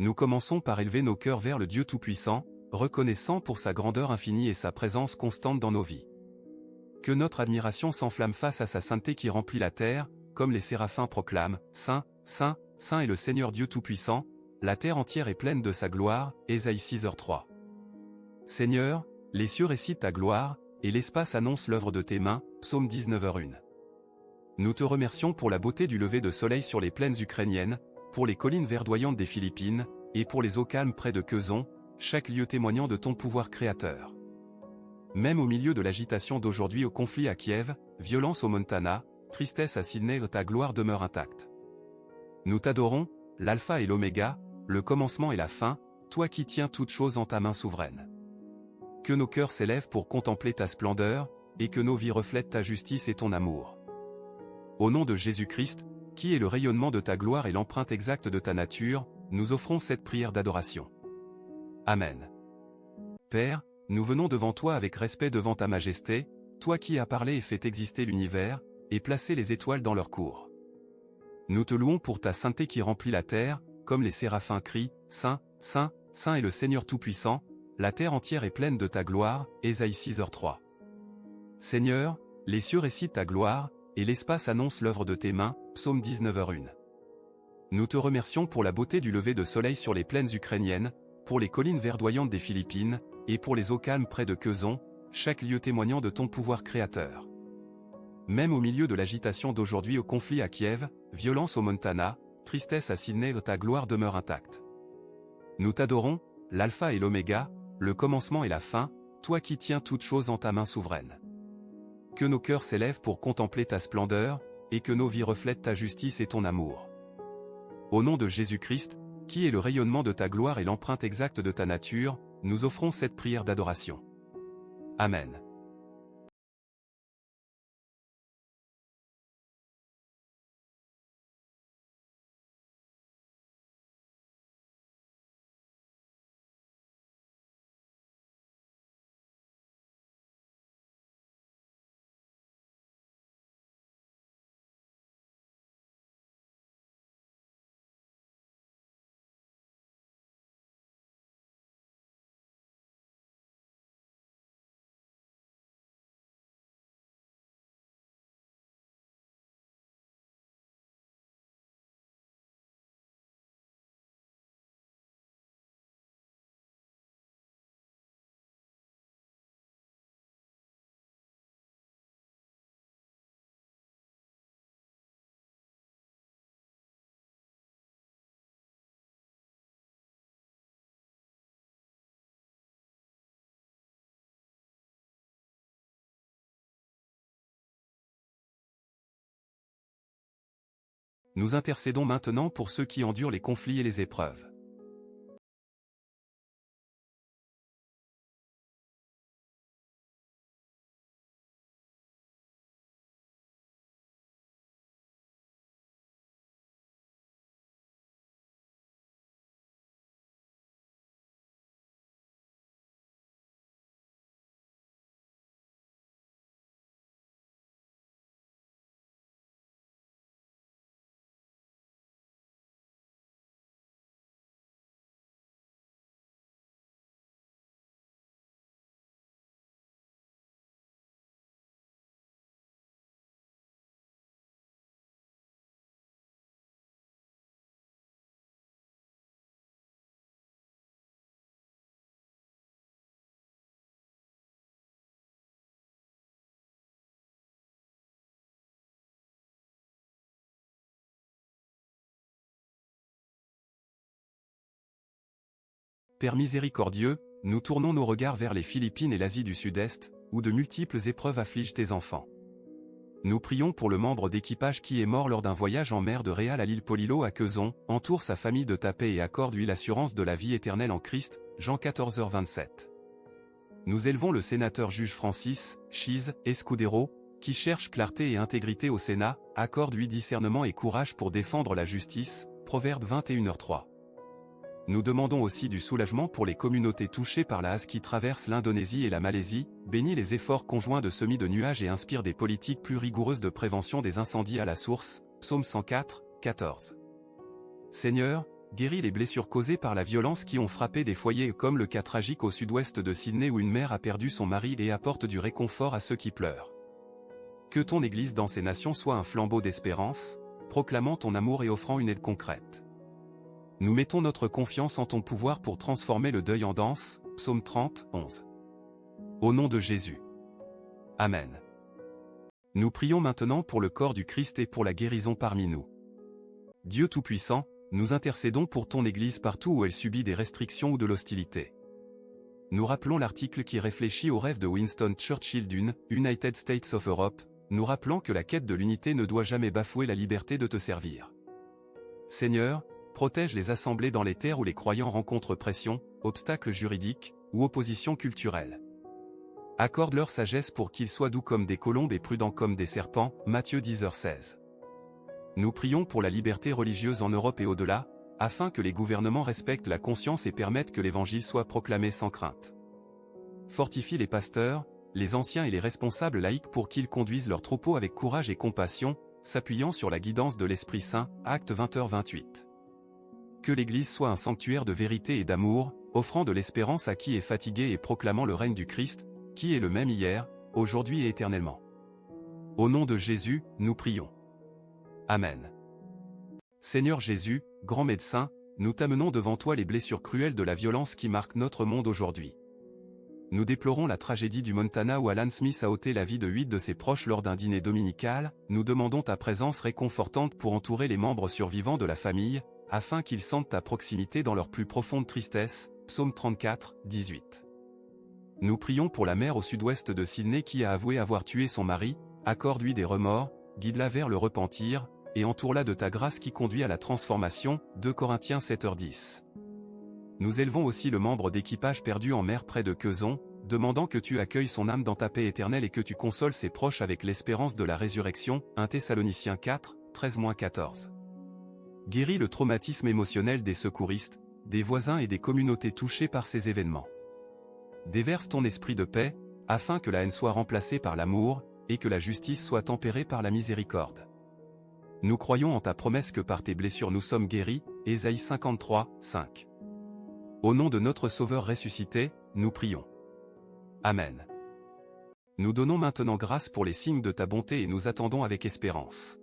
Nous commençons par élever nos cœurs vers le Dieu Tout-Puissant, reconnaissant pour sa grandeur infinie et sa présence constante dans nos vies. Que notre admiration s'enflamme face à sa sainteté qui remplit la terre, comme les séraphins proclament « Saint, Saint, Saint est le Seigneur Dieu Tout-Puissant, la terre entière est pleine de sa gloire » Ésaïe 6h3. Seigneur, les cieux récitent ta gloire, et l'espace annonce l'œuvre de tes mains, Psaume 19h1. Nous te remercions pour la beauté du lever de soleil sur les plaines ukrainiennes, pour les collines verdoyantes des Philippines, et pour les eaux calmes près de Quezon, chaque lieu témoignant de ton pouvoir créateur. Même au milieu de l'agitation d'aujourd'hui au conflit à Kiev, violence au Montana, tristesse à Sydney, ta gloire demeure intacte. Nous t'adorons, l'alpha et l'oméga, le commencement et la fin, toi qui tiens toutes choses en ta main souveraine. Que nos cœurs s'élèvent pour contempler ta splendeur, et que nos vies reflètent ta justice et ton amour. Au nom de Jésus-Christ, qui est le rayonnement de ta gloire et l'empreinte exacte de ta nature, nous offrons cette prière d'adoration. Amen. Père, nous venons devant toi avec respect devant ta majesté, toi qui as parlé et fait exister l'univers, et placé les étoiles dans leur cours. Nous te louons pour ta sainteté qui remplit la terre, comme les séraphins crient, Saint, Saint, Saint est le Seigneur Tout-Puissant, la terre entière est pleine de ta gloire, Ésaïe 6h3. Seigneur, les cieux récitent ta gloire, et l'espace annonce l'œuvre de tes mains, Psaume 19h1. Nous te remercions pour la beauté du lever de soleil sur les plaines ukrainiennes, pour les collines verdoyantes des Philippines, et pour les eaux calmes près de Quezon, chaque lieu témoignant de ton pouvoir créateur. Même au milieu de l'agitation d'aujourd'hui au conflit à Kiev, violence au Montana, tristesse à Sydney, ta gloire demeure intacte. Nous t'adorons, l'alpha et l'oméga, le commencement et la fin, toi qui tiens toutes choses en ta main souveraine. Que nos cœurs s'élèvent pour contempler ta splendeur, et que nos vies reflètent ta justice et ton amour. Au nom de Jésus-Christ, qui est le rayonnement de ta gloire et l'empreinte exacte de ta nature, nous offrons cette prière d'adoration. Amen. Nous intercédons maintenant pour ceux qui endurent les conflits et les épreuves. Père miséricordieux, nous tournons nos regards vers les Philippines et l'Asie du Sud-Est, où de multiples épreuves affligent tes enfants. Nous prions pour le membre d'équipage qui est mort lors d'un voyage en mer de Réal à l'île Polilo à Quezon, entoure sa famille de ta paix et accorde-lui l'assurance de la vie éternelle en Christ, Jean 14h27. Nous élevons le sénateur juge Francis Chiz Escudero, qui cherche clarté et intégrité au Sénat, accorde-lui discernement et courage pour défendre la justice, Proverbe 21h3. Nous demandons aussi du soulagement pour les communautés touchées par la hase qui traverse l'Indonésie et la Malaisie, bénis les efforts conjoints de semis de nuages et inspire des politiques plus rigoureuses de prévention des incendies à la source, Psaume 104, 14. Seigneur, guéris les blessures causées par la violence qui ont frappé des foyers comme le cas tragique au sud-ouest de Sydney où une mère a perdu son mari et apporte du réconfort à ceux qui pleurent. Que ton Église dans ces nations soit un flambeau d'espérance, proclamant ton amour et offrant une aide concrète. Nous mettons notre confiance en ton pouvoir pour transformer le deuil en danse, Psaume 30, 11. Au nom de Jésus. Amen. Nous prions maintenant pour le corps du Christ et pour la guérison parmi nous. Dieu Tout-Puissant, nous intercédons pour ton Église partout où elle subit des restrictions ou de l'hostilité. Nous rappelons l'article qui réfléchit au rêve de Winston Churchill d'une United States of Europe, nous rappelant que la quête de l'unité ne doit jamais bafouer la liberté de te servir. Seigneur, protège les assemblées dans les terres où les croyants rencontrent pression, obstacles juridiques, ou opposition culturelle. Accorde leur sagesse pour qu'ils soient doux comme des colombes et prudents comme des serpents, Matthieu 10h16. Nous prions pour la liberté religieuse en Europe et au-delà, afin que les gouvernements respectent la conscience et permettent que l'évangile soit proclamé sans crainte. Fortifie les pasteurs, les anciens et les responsables laïcs pour qu'ils conduisent leurs troupeaux avec courage et compassion, s'appuyant sur la guidance de l'Esprit Saint, Actes 20h28. Que l'Église soit un sanctuaire de vérité et d'amour, offrant de l'espérance à qui est fatigué et proclamant le règne du Christ, qui est le même hier, aujourd'hui et éternellement. Au nom de Jésus, nous prions. Amen. Seigneur Jésus, grand médecin, nous t'amenons devant toi les blessures cruelles de la violence qui marquent notre monde aujourd'hui. Nous déplorons la tragédie du Montana où Alan Smith a ôté la vie de 8 de ses proches lors d'un dîner dominical, nous demandons ta présence réconfortante pour entourer les membres survivants de la famille, afin qu'ils sentent ta proximité dans leur plus profonde tristesse, Psaume 34, 18. Nous prions pour la mère au sud-ouest de Sydney qui a avoué avoir tué son mari, accorde-lui des remords, guide-la vers le repentir, et entoure-la de ta grâce qui conduit à la transformation, 2 Corinthiens 7h10. Nous élevons aussi le membre d'équipage perdu en mer près de Quezon, demandant que tu accueilles son âme dans ta paix éternelle et que tu consoles ses proches avec l'espérance de la résurrection, 1 Thessaloniciens 4, 13-14. Guéris le traumatisme émotionnel des secouristes, des voisins et des communautés touchées par ces événements. Déverse ton esprit de paix, afin que la haine soit remplacée par l'amour, et que la justice soit tempérée par la miséricorde. Nous croyons en ta promesse que par tes blessures nous sommes guéris, Ésaïe 53, 5. Au nom de notre Sauveur ressuscité, nous prions. Amen. Nous donnons maintenant grâce pour les signes de ta bonté et nous attendons avec espérance.